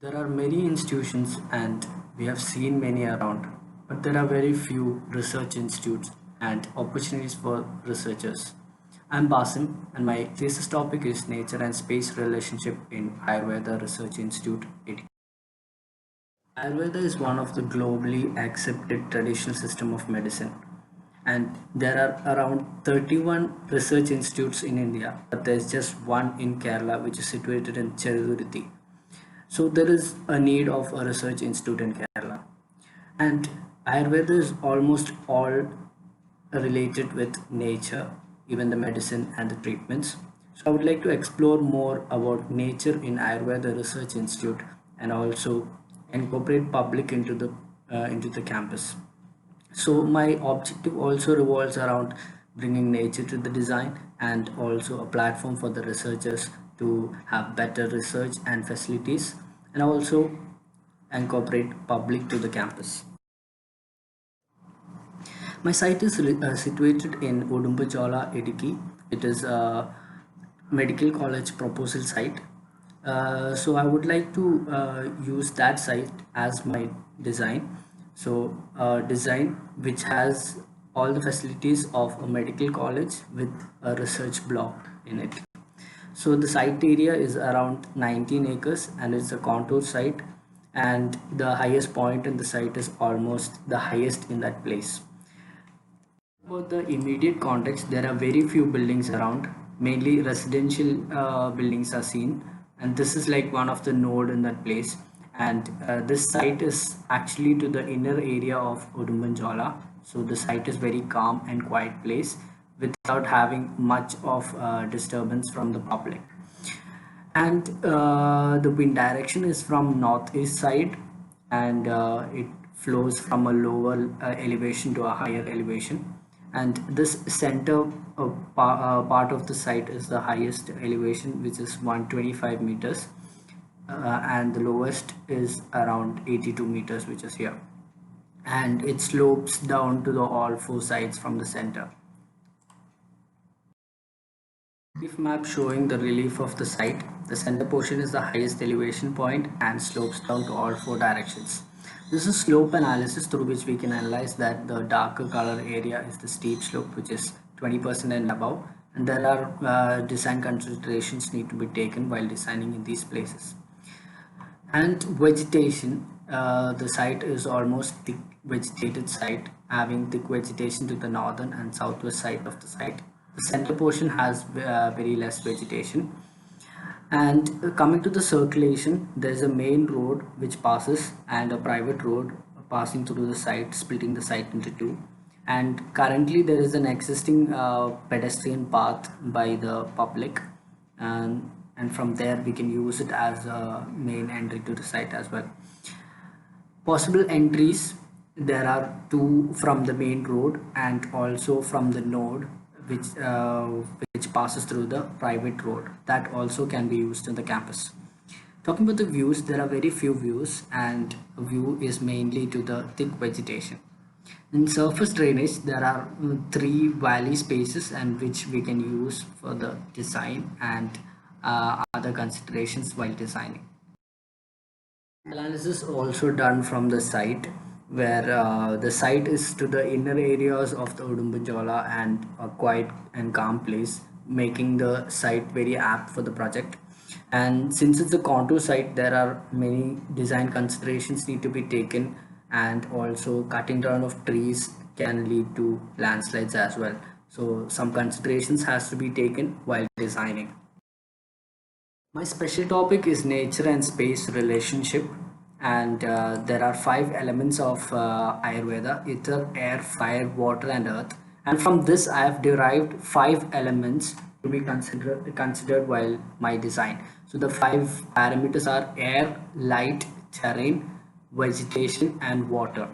There are many institutions and we have seen many around, but there are very few research institutes and opportunities for researchers. I'm Basim and my thesis topic is Nature and Space Relationship in Ayurveda Research Institute. Ayurveda is one of the globally accepted traditional system of medicine, and there are around 31 research institutes in India, but there's just one in Kerala which is situated in Cheruduruthi. So there is a need of a research institute in Kerala. And Ayurveda is almost all related with nature, even the medicine and the treatments. So I would like to explore more about nature in Ayurveda Research Institute and also incorporate public into the campus. So my objective also revolves around bringing nature to the design and also a platform for the researchers to have better research and facilities and also incorporate public to the campus. My site is situated in Udumbajola, Idiki. It is a medical college proposal site. So I would like to use that site as my design. So design which has all the facilities of a medical college with a research block in it. So the site area is around 19 acres and it's a contour site, and the highest point in the site is almost the highest in that place. About the immediate context, there are very few buildings around. Mainly residential buildings are seen, and this is like one of the node in that place. And this site is actually to the inner area of Udumbanjola. So the site is very calm and quiet place without having much of disturbance from the public. And the wind direction is from northeast side, and it flows from a lower elevation to a higher elevation, and this center part of the site is the highest elevation, which is 125 meters, and the lowest is around 82 meters, which is here, and it slopes down to the all four sides from the center. Relief map showing the relief of the site. The center portion is the highest elevation point and slopes down to all four directions. This is slope analysis through which we can analyze that the darker color area is the steep slope, which is 20% and above, and there are design considerations need to be taken while designing in these places. And vegetation, the site is almost thick vegetated site, having thick vegetation to the northern and southwest side of the site. The center portion has very less vegetation. And coming to the circulation, there is a main road which passes and a private road passing through the site, splitting the site into two. And currently there is an existing pedestrian path by the public, and from there we can use it as a main entry to the site as well. Possible entries, there are two from the main road and also from the node which passes through the private road, that also can be used in the campus. Talking about the views, there are very few views, and a view is mainly to the thick vegetation. In surface drainage, there are three valley spaces and which we can use for the design and other considerations while designing. Analysis also done from the site, where the site is to the inner areas of the Udumbanjola and a quiet and calm place, making the site very apt for the project. And since it's a contour site, there are many design considerations need to be taken, and also cutting down of trees can lead to landslides as well. So some considerations has to be taken while designing. My special topic is nature and space relationship, and there are five elements of Ayurveda: ether, air, fire, water, and earth. And from this, I have derived five elements to be considered while my design. So the five parameters are air, light, terrain, vegetation, and water.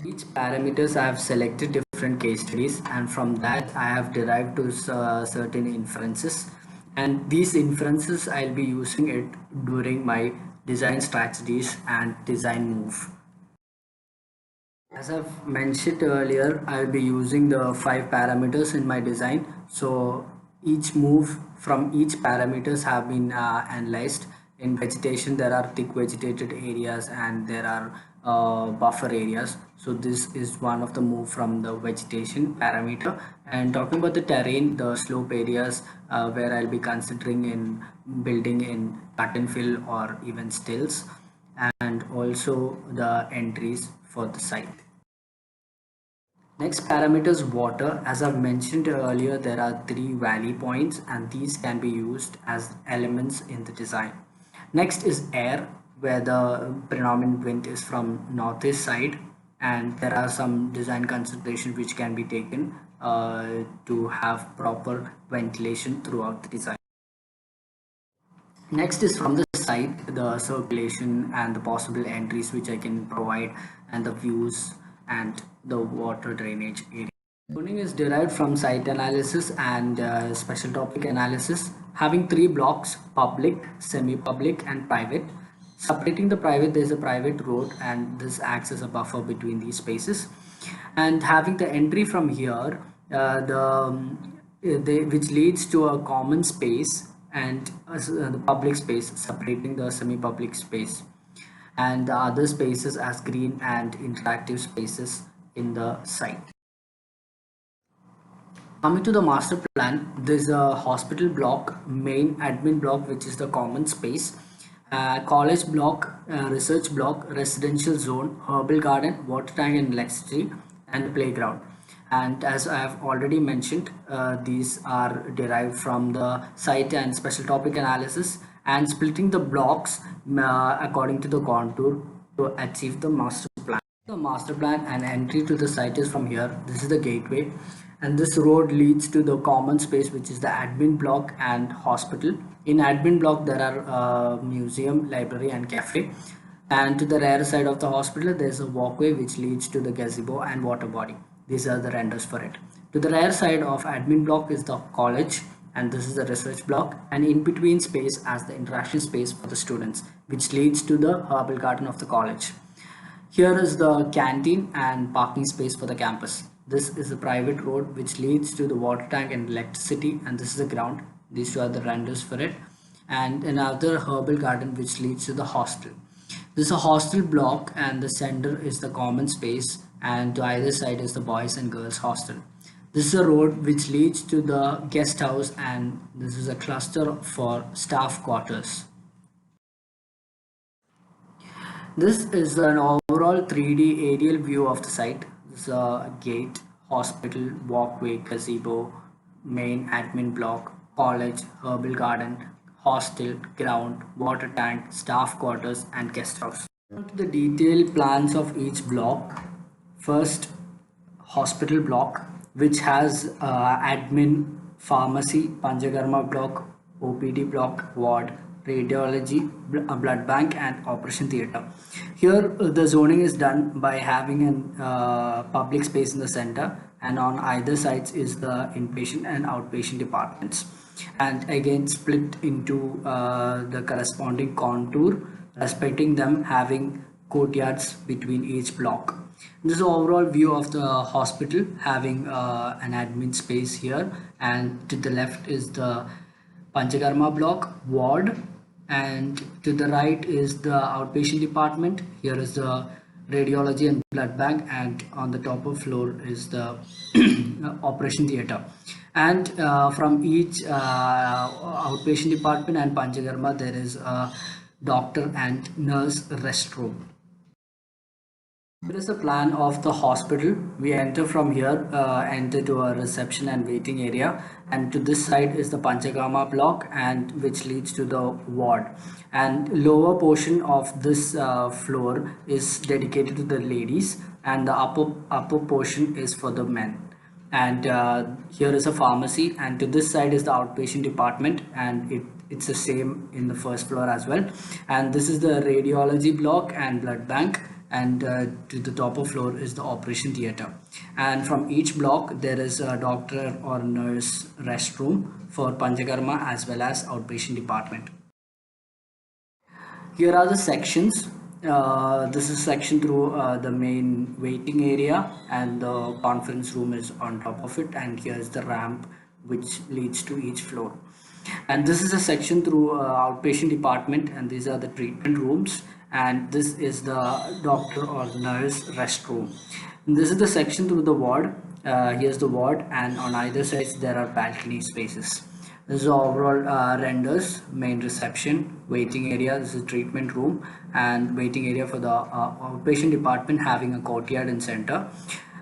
Each parameters I have selected different case studies, and from that I have derived to certain inferences, and these inferences I'll be using it during my design strategies and design move. As I've mentioned earlier, I'll be using the five parameters in my design. So each move from each parameters have been analyzed, In vegetation, there are thick vegetated areas and there are buffer areas. So this is one of the move from the vegetation parameter. And talking about the terrain, the slope areas where I'll be considering in building in cut and fill or even stills, and also the entries for the site. Next parameter is water. As I've mentioned earlier, there are three valley points and these can be used as elements in the design. Next is air, where the predominant wind is from northeast side, and there are some design considerations which can be taken to have proper ventilation throughout the design. Next is from the site, the circulation and the possible entries which I can provide, and the views and the water drainage area. Zoning is derived from site analysis and special topic analysis, having three blocks: public, semi-public and private. Separating the private, there is a private road and this acts as a buffer between these spaces. And having the entry from here, which leads to a common space and the public space, separating the semi-public space and the other spaces as green and interactive spaces in the site. Coming to the master plan, there's a hospital block, main admin block, which is the common space, college block, research block, residential zone, herbal garden, water tank and electricity, and playground. And as I have already mentioned, these are derived from the site and special topic analysis and splitting the blocks according to the contour to achieve the master plan. The master plan and entry to the site is from here. This is the gateway and this road leads to the common space, which is the admin block and hospital. In admin block there are museum, library and cafe, and to the rear side of the hospital there is a walkway which leads to the gazebo and water body. These are the renders for it. To the rear side of admin block is the college and this is the research block, and in between space as the interaction space for the students, which leads to the herbal garden of the college. Here is the canteen and parking space for the campus. This is a private road which leads to the water tank and electricity, and this is the ground. These two are the renders for it. And another herbal garden which leads to the hostel. This is a hostel block and the center is the common space, and to either side is the boys and girls hostel. This is a road which leads to the guest house and this is a cluster for staff quarters. This is an overall 3D aerial view of the site. This is a gate, hospital, walkway, gazebo, main admin block, college, herbal garden, hostel, ground, water tank, staff quarters and guest house. On to the detailed plans of each block. First, hospital block, which has admin, pharmacy, Panchakarma block, OPD block, ward, radiology, blood bank and operation theatre. Here the zoning is done by having a public space in the center, and on either sides is the inpatient and outpatient departments, and again split into the corresponding contour, respecting them, having courtyards between each block. This is the overall view of the hospital, having an admin space here, and to the left is the Panchakarma block ward, and to the right is the outpatient department. Here is the radiology and blood bank, and on the top of floor is the operation theatre. And from each outpatient department and Panchakarma there is a doctor and nurse restroom. Here is a plan of the hospital. We enter from here, enter to a reception and waiting area, and to this side is the Panchakarma block, and which leads to the ward. And lower portion of this floor is dedicated to the ladies, and the upper portion is for the men. And here is a pharmacy, and to this side is the outpatient department, and it's the same in the first floor as well. And this is the radiology block and blood bank, and to the top of floor is the operation theatre. And from each block there is a doctor or nurse restroom for Panchakarma as well as outpatient department. Here are the sections. This is section through the main waiting area, and the conference room is on top of it, and here is the ramp which leads to each floor. And this is a section through outpatient department, and these are the treatment rooms, and this is the doctor or the nurse restroom. And this is the section through the ward. Here's the ward, and on either sides there are balcony spaces. This is the overall renders, main reception, waiting area. This is treatment room and waiting area for the outpatient department, having a courtyard in center.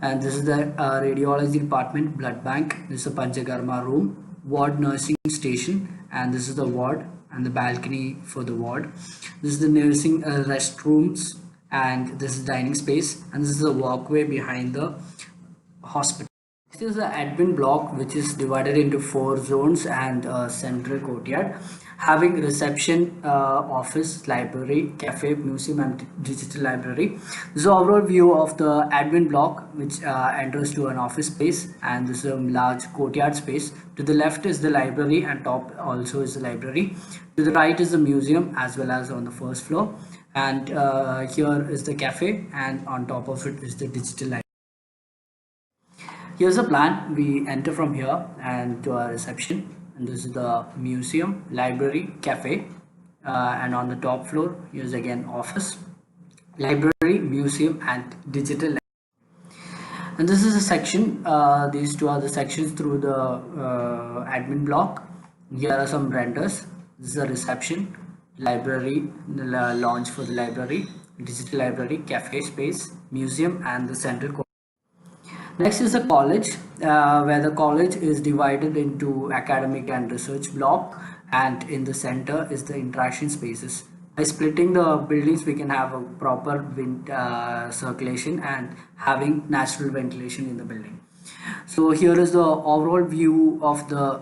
And this is the radiology department, blood bank. This is a panchakarma room, ward nursing station, and this is the ward and the balcony for the ward. This is the nursing restrooms, and this is dining space, and this is the walkway behind the hospital. This is the admin block, which is divided into 4 zones and a central courtyard, having reception, office, library, cafe, museum, and digital library. This is the overall view of the admin block, which enters to an office space, and this is a large courtyard space. To the left is the library, and top also is the library. To the right is the museum, as well as on the first floor. And here is the cafe, and on top of it is the digital library. Here's a plan. We enter from here and to our reception, and this is the museum, library, cafe, and on the top floor here's again office, library, museum, and digital. And this is a section. These two are the sections through the admin block. Here are some renders. This is a reception, library, the launch for the library, digital library, cafe space, museum, and the central. Next is the college, where the college is divided into academic and research block, and in the center is the interaction spaces. By splitting the buildings, we can have a proper wind circulation and having natural ventilation in the building. So here is the overall view of the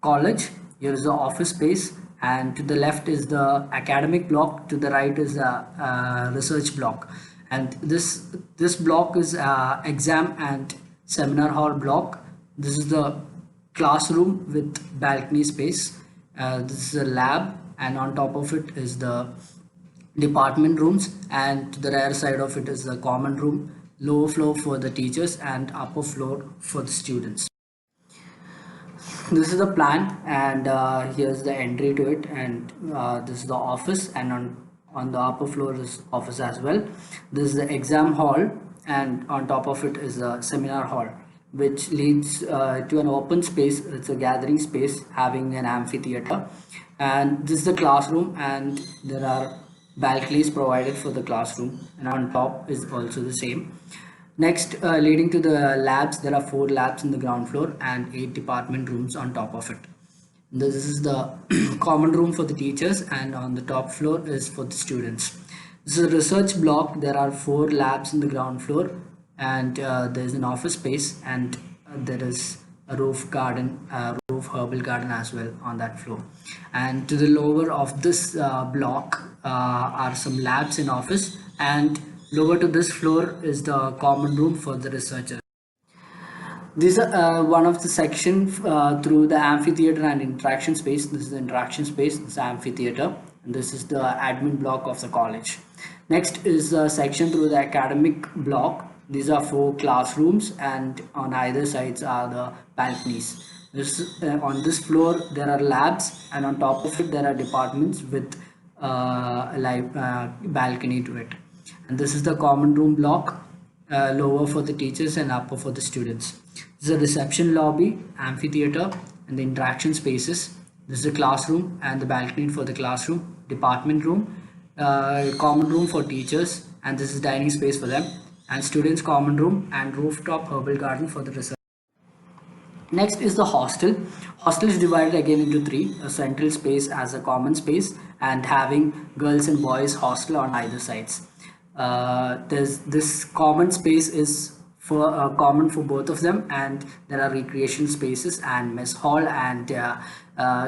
college. Here is the office space, and to the left is the academic block, to the right is the research block. And this block is exam and seminar hall block. This is the classroom with balcony space. This is a lab, and on top of it is the department rooms, and to the rear side of it is the common room, lower floor for the teachers and upper floor for the students. This is the plan, and here's the entry to it, and this is the office, and on the upper floor is office as well. This is the exam hall, and on top of it is the seminar hall, which leads to an open space. It's a gathering space having an amphitheater, and this is the classroom, and there are balconies provided for the classroom, and on top is also the same. Next, leading to the labs, there are 4 labs in the ground floor and 8 department rooms on top of it. This is the common room for the teachers, and on the top floor is for the students. This is a research block. There are 4 labs in the ground floor, and there is an office space, and there is a roof garden, roof herbal garden as well on that floor. And to the lower of this block are some labs in office, and lower to this floor is the common room for the researchers. These are one of the section through the amphitheater and interaction space. This is the interaction space, this is amphitheater, and this is the admin block of the college. Next is a section through the academic block. These are 4 classrooms, and on either sides are the balconies. On this floor there are labs, and on top of it there are departments with a balcony to it. And this is the common room block, lower for the teachers and upper for the students. This is a reception lobby, amphitheater, and the interaction spaces. This is a classroom and the balcony for the classroom, department room, common room for teachers, and this is dining space for them, and students common room and rooftop herbal garden for the research. Next is the hostel. Hostel is divided again into 3: a central space as a common space, and having girls and boys hostel on either sides. There's this common space is for common for both of them, and there are recreation spaces and mess hall and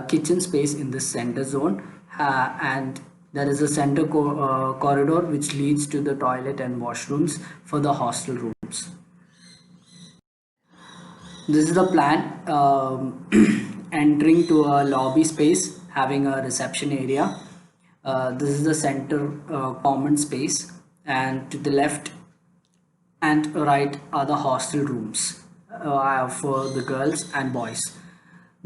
kitchen space in the center zone, and there is a center corridor which leads to the toilet and washrooms for the hostel rooms. This is the plan. Entering to a lobby space having a reception area. This is the center common space, and to the left and right are the hostel rooms for the girls and boys.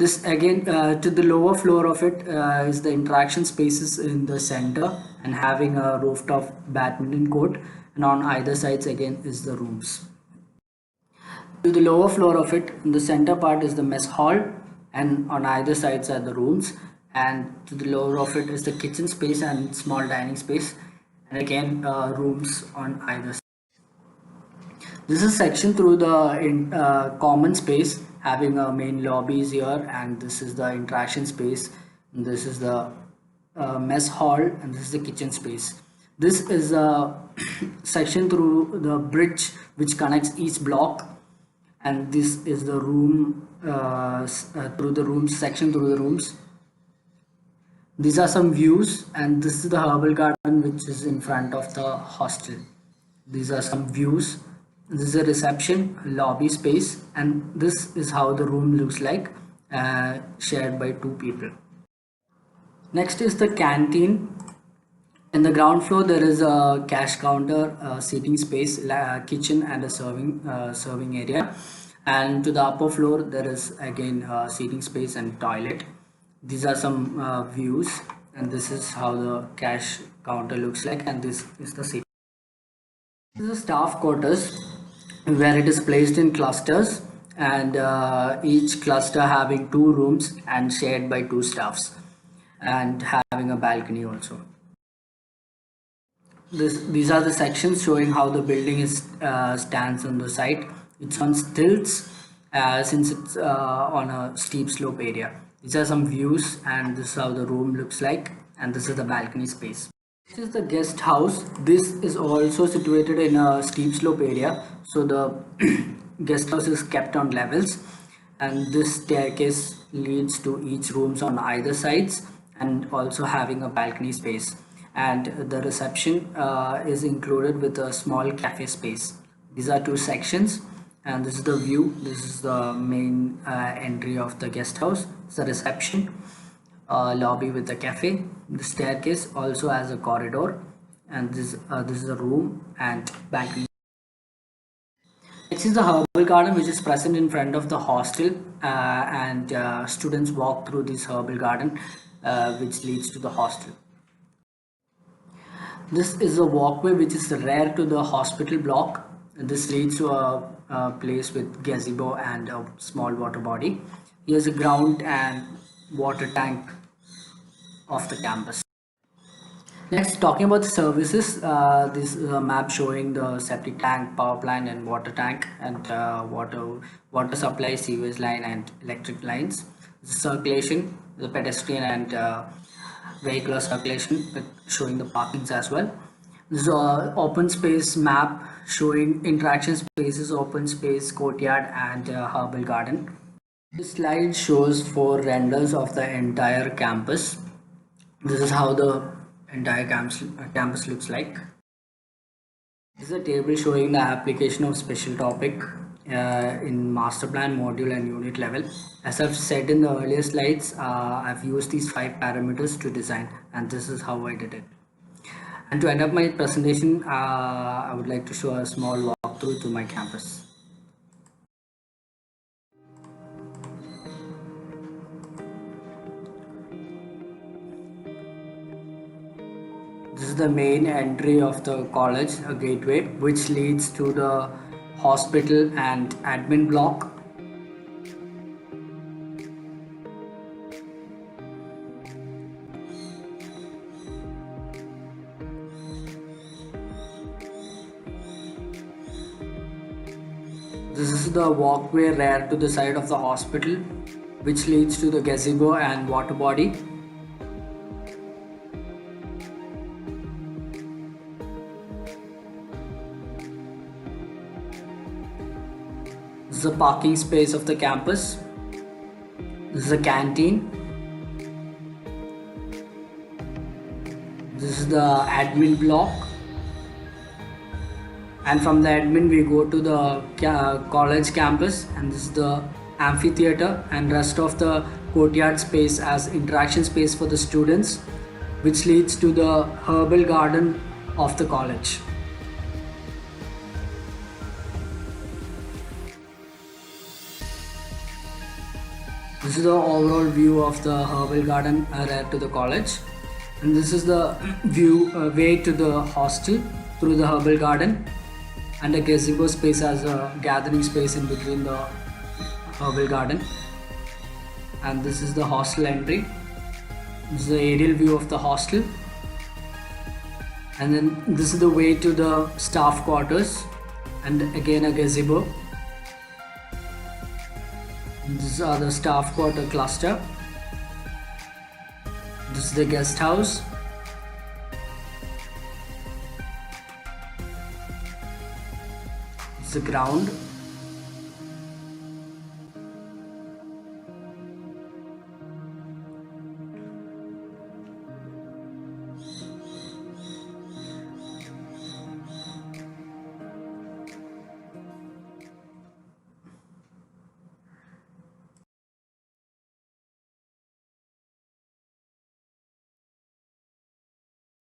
This again, to the lower floor of it is the interaction spaces in the center and having a rooftop badminton court, and on either sides again is the rooms. To the lower floor of it, in the center part is the mess hall, and on either sides are the rooms, and to the lower of it is the kitchen space and small dining space, and again rooms on either side. This is section through the common space, having a main lobbies here, and this is the interaction space, and this is the mess hall, and this is the kitchen space. This is a section through the bridge which connects each block, and this is the room through the rooms section through the rooms. These are some views, and this is the herbal garden which is in front of the hostel. These are some views. This is a reception lobby space, and this is how the room looks like, shared by two people. Next is the canteen. In the ground floor there is a cash counter, seating space, kitchen, and a serving area, and to the upper floor there is again seating space and toilet. These are some views, and this is how the cash counter looks like, and this is the seating. This is the staff quarters, where it is placed in clusters, and each cluster having 2 rooms and shared by 2 staffs, and having a balcony also. These are the sections showing how the building is stands on the site. It's on stilts since it's on a steep slope area. These are some views, and this is how the room looks like, and this is the balcony space. This is the guest house. This is also situated in a steep slope area, so the guest house is kept on levels, and this staircase leads to each rooms on either sides, and also having a balcony space, and the reception is included with a small cafe space. These are 2 sections, and this is the view. This is the main entry of the guest house. It's a reception lobby with a cafe. The staircase also has a corridor, and this is a room and balcony. Next is the herbal garden, which is present in front of the hostel, and students walk through this herbal garden, which leads to the hostel. This is a walkway which is rare to the hospital block. This leads to a place with gazebo and a small water body. Here's a ground and water tank of the campus. Next, talking about the services, this is a map showing the septic tank, power plant, and water tank, and water supply, sewage line, and electric lines. The circulation, the pedestrian and vehicular circulation, showing the parkings as well. This is an open space map showing interaction spaces, open space, courtyard, and herbal garden. This slide shows 4 renders of the entire campus. This is how the entire campus looks like. This is a table showing the application of special topic in master plan, module, and unit level. As I've said in the earlier slides, I've used these 5 parameters to design, and this is how I did it. And to end up my presentation, I would like to show a small walkthrough to my campus. This is the main entry of the college, a gateway, which leads to the hospital and admin block. This is the walkway rear to the side of the hospital, which leads to the gazebo and water body. This is the parking space of the campus. This is a canteen. This is the admin block. And from the admin we go to the college campus, and this is the amphitheater and rest of the courtyard space as interaction space for the students, which leads to the herbal garden of the college. This is the overall view of the herbal garden rear to the college, and this is the view way to the hostel through the herbal garden, and a gazebo space as a gathering space in between the herbal garden. And this is the hostel entry. This is the aerial view of the hostel, and then this is the way to the staff quarters, and again a gazebo. These are the staff quarter cluster. This is the guest house. It's the ground.